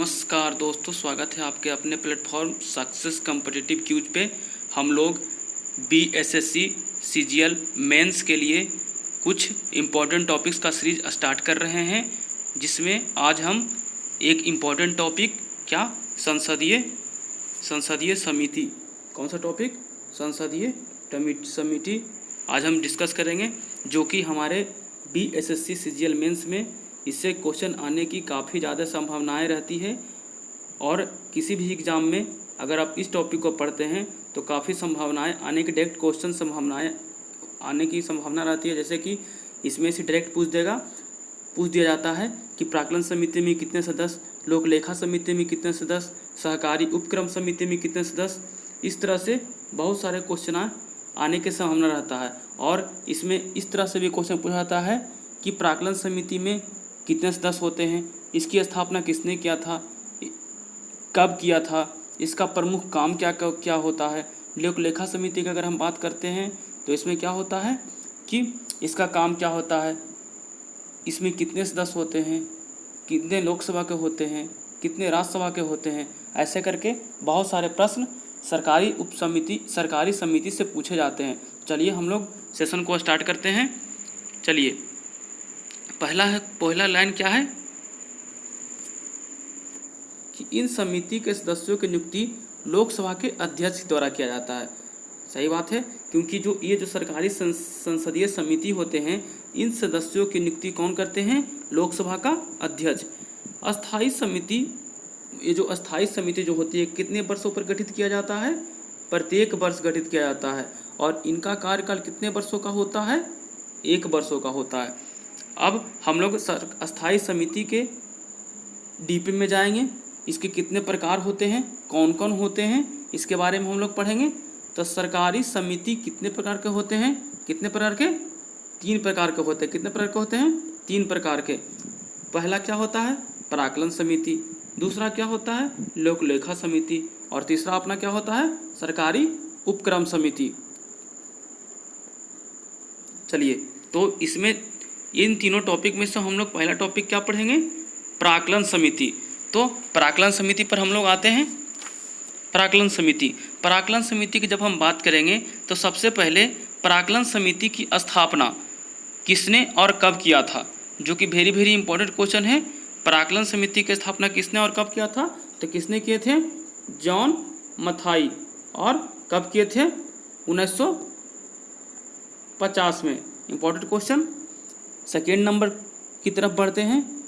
नमस्कार दोस्तों, स्वागत है आपके अपने प्लेटफॉर्म सक्सेस कॉम्पिटिटिव क्यूज पे। हम लोग बीएसएससी सीजीएल मेंस के लिए कुछ इम्पॉर्टेंट टॉपिक्स का सीरीज स्टार्ट कर रहे हैं, जिसमें आज हम एक इम्पॉर्टेंट टॉपिक संसदीय समिति, कौन सा टॉपिक, संसदीय समिति आज हम डिस्कस करेंगे, जो कि हमारे बीएसएससी सीजीएल मेंस में इससे क्वेश्चन आने की काफ़ी ज़्यादा संभावनाएं रहती है। और किसी भी एग्ज़ाम में अगर आप इस टॉपिक को पढ़ते हैं तो काफ़ी संभावनाएं आने की, डायरेक्ट क्वेश्चन संभावनाएं आने की संभावना रहती है। जैसे कि इसमें से डायरेक्ट पूछ दिया जाता है कि प्राक्कलन समिति में कितने सदस्य, लोक लेखा समिति में कितने सदस्य, सहकारी उपक्रम समिति में कितने सदस्य, इस तरह से बहुत सारे क्वेश्चन आने की संभावना रहता है। और इसमें इस तरह से भी क्वेश्चन पूछा जाता है कि प्राक्कलन समिति में कितने सदस्य होते हैं, इसकी स्थापना किसने किया था, कब किया था, इसका प्रमुख काम क्या होता है। लोक लेखा समिति की अगर हम बात करते हैं तो इसमें क्या होता है कि इसका काम क्या होता है, इसमें कितने सदस्य होते हैं, कितने लोकसभा के होते हैं, कितने राज्यसभा के होते हैं, ऐसे करके बहुत सारे प्रश्न सरकारी समिति से पूछे जाते हैं। चलिए हम लोग सेशन को स्टार्ट करते हैं। चलिए पहला लाइन क्या है कि इन समिति के सदस्यों की नियुक्ति लोकसभा के अध्यक्ष द्वारा किया जाता है। सही बात है, क्योंकि ये जो सरकारी संसदीय समिति होते हैं, इन सदस्यों की नियुक्ति कौन करते हैं, लोकसभा का अध्यक्ष। अस्थाई समिति, ये जो अस्थाई समिति जो होती है कितने वर्षों पर गठित किया जाता है, प्रत्येक वर्ष गठित किया जाता है। और इनका कार्यकाल कितने वर्षों का होता है, 1 वर्षों का होता है। अब हम लोग अस्थाई समिति के डीपी में जाएंगे, इसके कितने प्रकार होते हैं, कौन कौन होते हैं, इसके बारे में हम लोग पढ़ेंगे। तो सरकारी समिति कितने प्रकार के होते हैं, कितने प्रकार के, 3 प्रकार के होते हैं। कितने प्रकार के होते हैं, 3 प्रकार के। पहला क्या होता है, प्राक्कलन समिति, दूसरा क्या होता है, लोक लेखा समिति, और तीसरा अपना क्या होता है, सरकारी उपक्रम समिति। चलिए, तो इसमें इन तीनों टॉपिक में से हम लोग पहला टॉपिक क्या पढ़ेंगे, प्राक्कलन समिति। तो प्राक्कलन समिति पर हम लोग आते हैं। प्राक्कलन समिति की जब हम बात करेंगे तो सबसे पहले प्राक्कलन समिति की स्थापना किसने और कब किया था, जो कि वेरी इंपॉर्टेंट क्वेश्चन है। प्राक्कलन समिति की स्थापना किसने और कब किया था, तो किसने किए थे, जॉन मथाई। और कब किए थे, 1950 में। Important question. सेकेंड नंबर की तरफ बढ़ते हैं।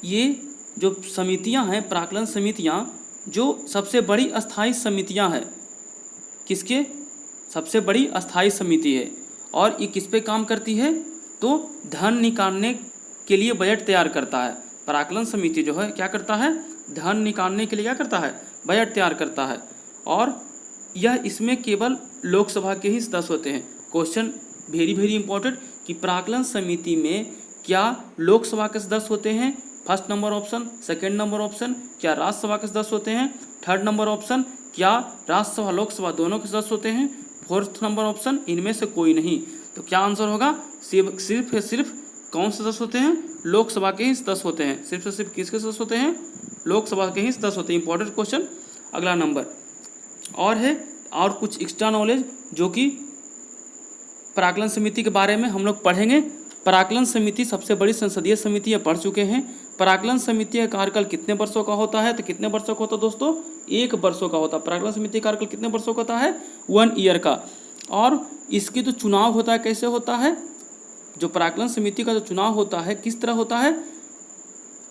ये जो समितियां हैं, प्राक्कलन समितियां, जो सबसे बड़ी अस्थाई समितियां हैं, किसके, सबसे बड़ी अस्थाई समिति है। और ये किस पे काम करती है, तो धन निकालने के लिए बजट तैयार करता है। प्राक्कलन समिति जो है क्या करता है, धन निकालने के लिए क्या करता है, बजट तैयार करता है। और यह इसमें केवल लोकसभा के ही सदस्य होते हैं। क्वेश्चन वेरी इंपॉर्टेंट कि प्राक्कलन समिति में क्या लोकसभा के सदस्य होते हैं, first number option. Second number option, क्या राज्यसभा के सदस्य होते हैं। थर्ड नंबर ऑप्शन, क्या राज्यसभा लोकसभा दोनों के सदस्य होते हैं। फोर्थ नंबर ऑप्शन, इनमें से कोई नहीं। तो क्या आंसर होगा, सिर्फ कौन से सदस्य होते हैं, लोकसभा के ही सदस्य होते हैं। सिर्फ किसके सदस्य होते हैं, लोकसभा के ही सदस्य होते हैं। Important question. अगला नंबर और है, और कुछ एक्स्ट्रा नॉलेज जो कि प्राक्कलन समिति के बारे में हम लोग पढ़ेंगे। प्राक्कलन समिति सबसे बड़ी संसदीय समिति है, पढ़ चुके हैं। प्राक्कलन समिति का कार्यकाल कितने वर्षों का होता है, तो कितने वर्षों का होता है दोस्तों, 1 वर्षों का होता है। प्राक्कलन समिति का कार्यकाल कितने वर्षों का होता है, 1 ईयर का। और इसकी जो चुनाव होता है, कैसे होता है, जो प्राक्कलन समिति का जो चुनाव होता है किस तरह होता है,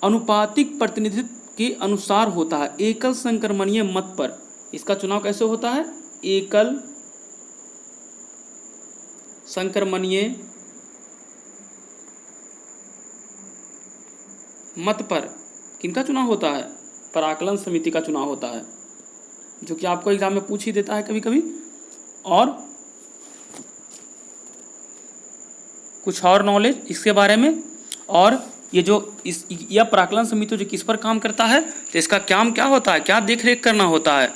अनुपातिक प्रतिनिधित्व के अनुसार होता है, एकल संक्रमणीय मत पर। इसका चुनाव कैसे होता है, एकल संक्रमणीय मत पर किनका चुनाव होता है, प्राक्कलन समिति का चुनाव होता है, जो कि आपको एग्जाम में पूछ ही देता है कभी कभी। और कुछ और नॉलेज इसके बारे में। और ये जो यह प्राक्कलन समिति जो किस पर काम करता है, तो इसका काम क्या होता है, क्या देखरेख करना होता है,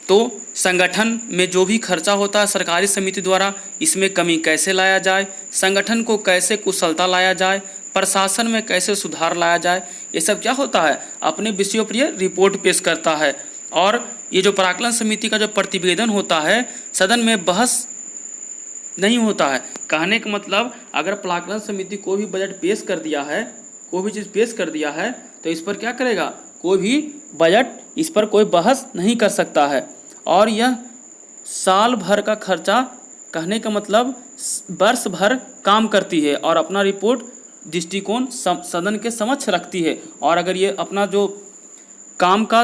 तो संगठन में जो भी खर्चा होता है सरकारी समिति द्वारा, इसमें कमी कैसे लाया जाए, संगठन को कैसे कुशलता लाया जाए, प्रशासन में कैसे सुधार लाया जाए, ये सब क्या होता है, अपने विषयों पर ये रिपोर्ट पेश करता है। और ये जो प्राक्कलन समिति का जो प्रतिवेदन होता है, सदन में बहस नहीं होता है। कहने का मतलब, अगर प्राक्कलन समिति कोई भी बजट पेश कर दिया है, कोई भी चीज़ पेश कर दिया है, तो इस पर क्या करेगा, कोई भी बजट, इस पर कोई बहस नहीं कर सकता है। और यह साल भर का खर्चा, कहने का मतलब वर्ष भर काम करती है और अपना रिपोर्ट दृष्टिकोण सदन के समक्ष रखती है। और अगर ये अपना जो काम का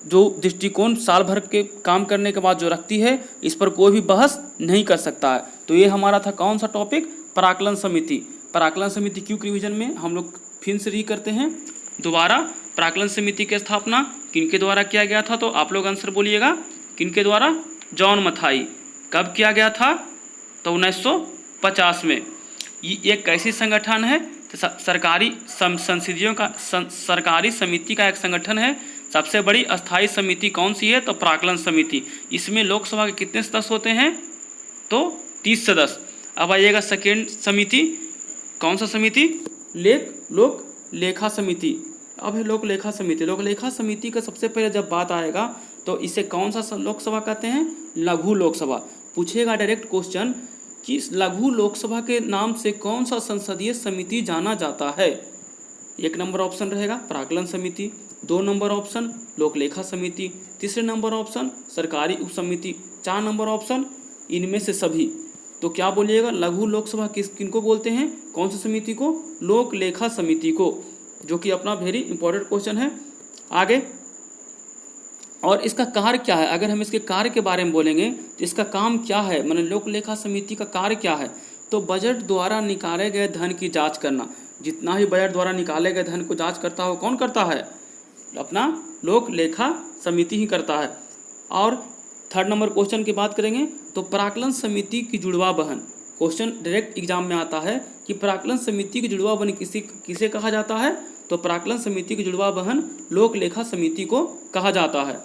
जो दृष्टिकोण साल भर के काम करने के बाद जो रखती है, इस पर कोई भी बहस नहीं कर सकता है। तो ये हमारा था कौन सा टॉपिक, प्राक्कलन समिति। प्राक्कलन समिति क्यों रिवीजन में हम लोग फिर से री करते हैं दोबारा। प्राक्कलन समिति की स्थापना किनके द्वारा किया गया था, तो आप लोग आंसर बोलिएगा, किनके द्वारा, जॉन मथाई। कब किया गया था, तो 1950 में। ये एक कैसी संगठन है, तो सरकारी संसदीयों का सरकारी समिति का एक संगठन है। सबसे बड़ी अस्थाई समिति कौन सी है, तो प्राक्कलन समिति। इसमें लोकसभा के कितने सदस्य होते हैं, तो 30 सदस्य। अब आइएगा सेकेंड समिति, कौन सा समिति, लोक लेखा समिति। अब है लोक लेखा समिति। लोक लेखा समिति का सबसे पहले जब बात आएगा, तो इसे कौन सा लोकसभा कहते हैं, लघु लोकसभा। पूछेगा डायरेक्ट क्वेश्चन कि लघु लोकसभा के नाम से कौन सा संसदीय समिति जाना जाता है। 1 नंबर ऑप्शन रहेगा प्राक्कलन समिति, 2 नंबर ऑप्शन लोक लेखा समिति, 3 नंबर ऑप्शन सरकारी उप समिति, 4 नंबर ऑप्शन इनमें से सभी। तो क्या बोलिएगा, लघु लोकसभा किनको बोलते हैं, कौन सी समिति को, लोक लेखा समिति को, जो कि अपना वेरी इंपॉर्टेंट क्वेश्चन है। आगे, और इसका कार्य क्या है, अगर हम इसके कार्य के बारे में बोलेंगे तो इसका काम क्या है, माने लोक लेखा समिति का कार्य क्या है, तो बजट द्वारा निकाले गए धन की जांच करना। जितना ही बजट द्वारा निकाले गए धन को जांच करता हो, कौन करता है, अपना लोक लेखा समिति ही करता है। और 3rd नंबर क्वेश्चन की बात करेंगे, तो प्राक्कलन समिति की जुड़वा बहन। क्वेश्चन डायरेक्ट एग्जाम में आता है कि प्राक्कलन समिति की जुड़वा बहन किसे कहा जाता है, तो प्राक्कलन समिति की जुड़वा बहन लोक लेखा समिति को कहा जाता है।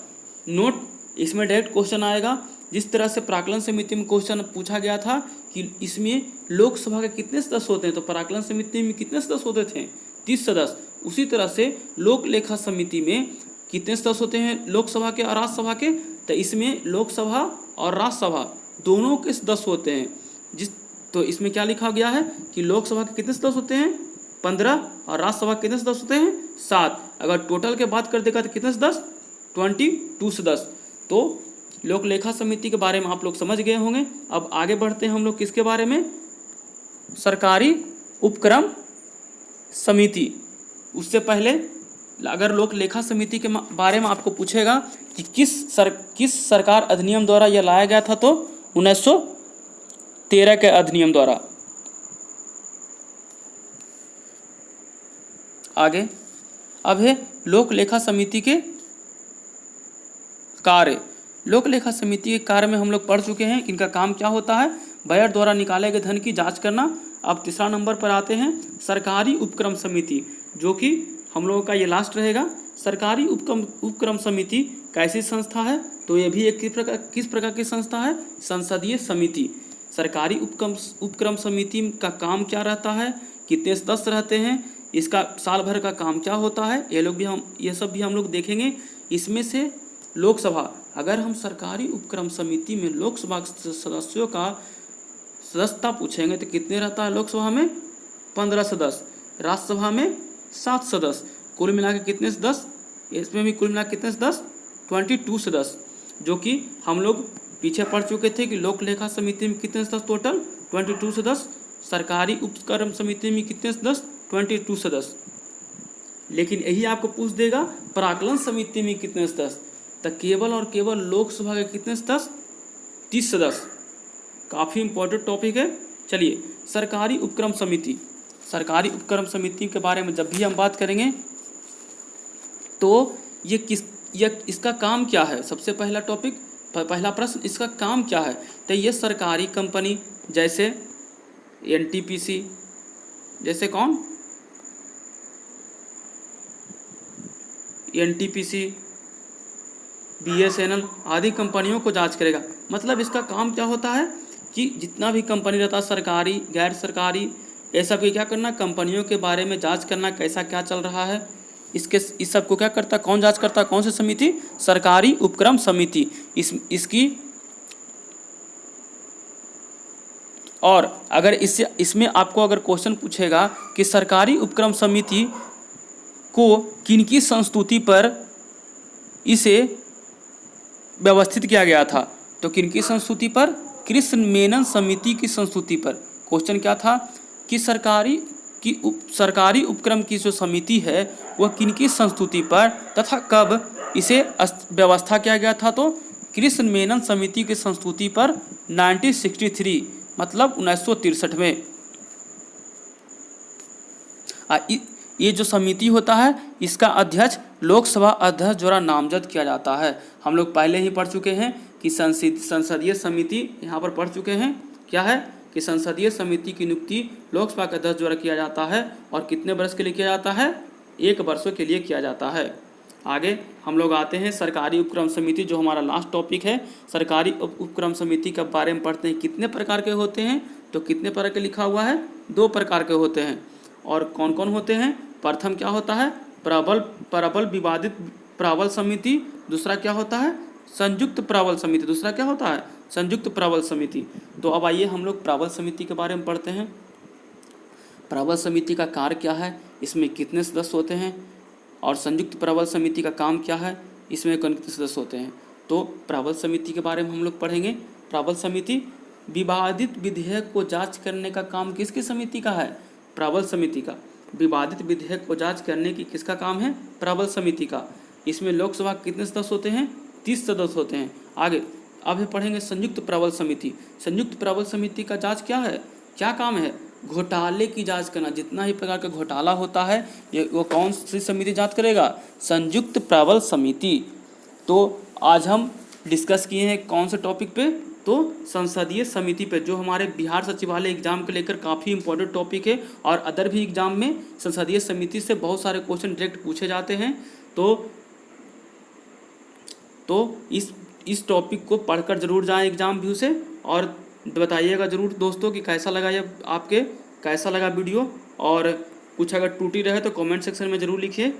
नोट, इसमें डायरेक्ट क्वेश्चन आएगा, जिस तरह से प्राक्कलन समिति में क्वेश्चन पूछा गया था कि इसमें लोकसभा के कितने सदस्य होते हैं, तो प्राक्कलन समिति में कितने सदस्य होते थे, 30 सदस्य। उसी तरह से लोक लेखा समिति में कितने सदस्य होते हैं, लोकसभा के और राज्यसभा के, तो इसमें लोकसभा और राज्यसभा दोनों के सदस्य होते हैं। तो इसमें क्या लिखा गया है कि लोकसभा के कितने सदस्य होते हैं, 15, और राज्यसभा के कितने सदस्य होते हैं, 7। अगर टोटल के बात कर देगा तो कितने सदस्य, 22 सदस्य। तो लोक लेखा समिति के बारे में आप लोग समझ गए होंगे। अब आगे बढ़ते हैं हम लोग किसके बारे में, सरकारी उपक्रम समिति। उससे पहले अगर लोक लेखा समिति के बारे में आपको पूछेगा कि किस सरकार अधिनियम द्वारा यह लाया गया था, तो 1913 के अधिनियम द्वारा। आगे अब है लोक लेखा समिति के कार्य। लोक लेखा समिति के कार्य में हम लोग पढ़ चुके हैं, इनका काम क्या होता है, बजट द्वारा निकाले गए धन की जांच करना। अब 3रा नंबर पर आते हैं सरकारी उपक्रम समिति, जो कि हम लोगों का ये लास्ट रहेगा। सरकारी उपक्रम समिति कैसी संस्था है, तो ये भी एक किस प्रकार की संस्था है, संसदीय समिति। सरकारी उपक्रम समिति का काम क्या रहता है, कितने सदस्य रहते हैं, इसका साल भर का काम क्या होता है, ये सब भी हम लोग देखेंगे। इसमें से लोकसभा, अगर हम सरकारी उपक्रम समिति में लोकसभा सदस्यों का सदस्यता पूछेंगे तो कितने रहता है, लोकसभा में 15 सदस्य, राज्यसभा में 7 सदस्य, कुल मिला के कितने सदस्य, इसमें भी कुल मिला के कितने सदस्य, 22 सदस्य, जो कि हम लोग पीछे पढ़ चुके थे कि लोक लेखा समिति में कितने सदस्य, टोटल 22 सदस्य, सरकारी उपक्रम समिति में कितने सदस्य, 22 सदस्य। लेकिन यही आपको पूछ देगा प्राक्कलन समिति में कितने सदस्य, तो केवल और केवल लोकसभा के कितने सदस्य, 30 सदस्य। काफ़ी इंपॉर्टेंट टॉपिक है। चलिए, सरकारी उपक्रम समिति। सरकारी उपक्रम समिति के बारे में जब भी हम बात करेंगे तो इसका काम क्या है, सबसे पहला टॉपिक, पहला प्रश्न, इसका काम क्या है, तो ये सरकारी कंपनी जैसे एनटीपीसी, जैसे कौन, एनटीपीसी, बीएसएनएल आदि कंपनियों को जांच करेगा। मतलब इसका काम क्या होता है कि जितना भी कंपनी रहता है, सरकारी, गैर सरकारी ये सब की क्या करना, कंपनियों के बारे में जांच करना, कैसा क्या चल रहा है। इस सब को क्या करता, कौन जांच करता, कौन सी समिति, सरकारी उपक्रम समिति। इसकी और अगर इसमें आपको अगर क्वेश्चन पूछेगा कि सरकारी उपक्रम समिति को किनकी संस्तुति पर इसे व्यवस्थित किया गया था, तो किनकी संस्तुति पर, कृष्ण मेनन समिति की संस्तुति पर। क्वेश्चन क्या था कि सरकारी उपक्रम की जो समिति है वह किनकी संस्तुति पर तथा कब इसे व्यवस्था किया गया था, तो कृष्ण मेनन समिति की संस्तुति पर 1963 मतलब 1963 में। ये जो समिति होता है इसका अध्यक्ष लोकसभा अध्यक्ष द्वारा नामजद किया जाता है। हम लोग पहले ही पढ़ चुके हैं कि संसदीय समिति, यहाँ पर पढ़ चुके हैं क्या है कि संसदीय समिति की नियुक्ति लोकसभा के अध्यक्ष द्वारा किया जाता है और कितने वर्ष के लिए किया जाता है, 1 वर्ष के लिए किया जाता है। आगे हम लोग आते हैं सरकारी उपक्रम समिति, जो हमारा लास्ट टॉपिक है। सरकारी उपक्रम समिति के बारे में पढ़ते हैं, कितने प्रकार के होते हैं, तो कितने प्रकार के लिखा हुआ है, 2 प्रकार के होते हैं। और कौन कौन होते हैं, प्रथम क्या होता है, प्रबल विवादित प्रबल समिति, दूसरा क्या होता है, संयुक्त प्रबल समिति, दूसरा क्या होता है, संयुक्त प्रबल समिति। तो अब आइए हम लोग प्रबल समिति के बारे में पढ़ते हैं। प्रबल समिति का कार्य क्या है, इसमें कितने सदस्य होते हैं, और संयुक्त प्रबल समिति का काम क्या है, इसमें कितने सदस्य होते हैं। तो प्रबल समिति के बारे में हम लोग पढ़ेंगे। प्रबल समिति विवादित विधेयक को जांच करने का काम किसकी समिति का है, प्रबल समिति का। विवादित विधेयक को जांच करने की किसका काम है, प्रबल समिति का। इसमें लोकसभा कितने सदस्य होते हैं, 30 सदस्य होते हैं। आगे अब पढ़ेंगे संयुक्त प्रबल समिति। संयुक्त प्रबल समिति का जांच क्या है, क्या काम है, घोटाले की जांच करना। जितना ही प्रकार का घोटाला होता है ये वो कौन सी समिति जांच करेगा, संयुक्त प्रबल समिति। तो आज हम डिस्कस किए हैं कौन से टॉपिक पे, तो संसदीय समिति पे, जो हमारे बिहार सचिवालय एग्जाम को लेकर काफ़ी इंपॉर्टेंट टॉपिक है और अदर भी एग्जाम में संसदीय समिति से बहुत सारे क्वेश्चन डायरेक्ट पूछे जाते हैं। तो इस टॉपिक को पढ़कर जरूर जाएं एग्जाम व्यू से, और बताइएगा ज़रूर दोस्तों कि कैसा लगा ये आपके, कैसा लगा वीडियो, और कुछ अगर त्रुटि रहे तो कमेंट सेक्शन में ज़रूर लिखिए।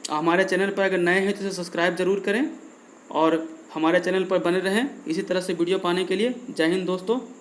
हमारे चैनल पर अगर नए हैं तो इसे सब्सक्राइब ज़रूर करें और हमारे चैनल पर बने रहें इसी तरह से वीडियो पाने के लिए। जय हिंद दोस्तों।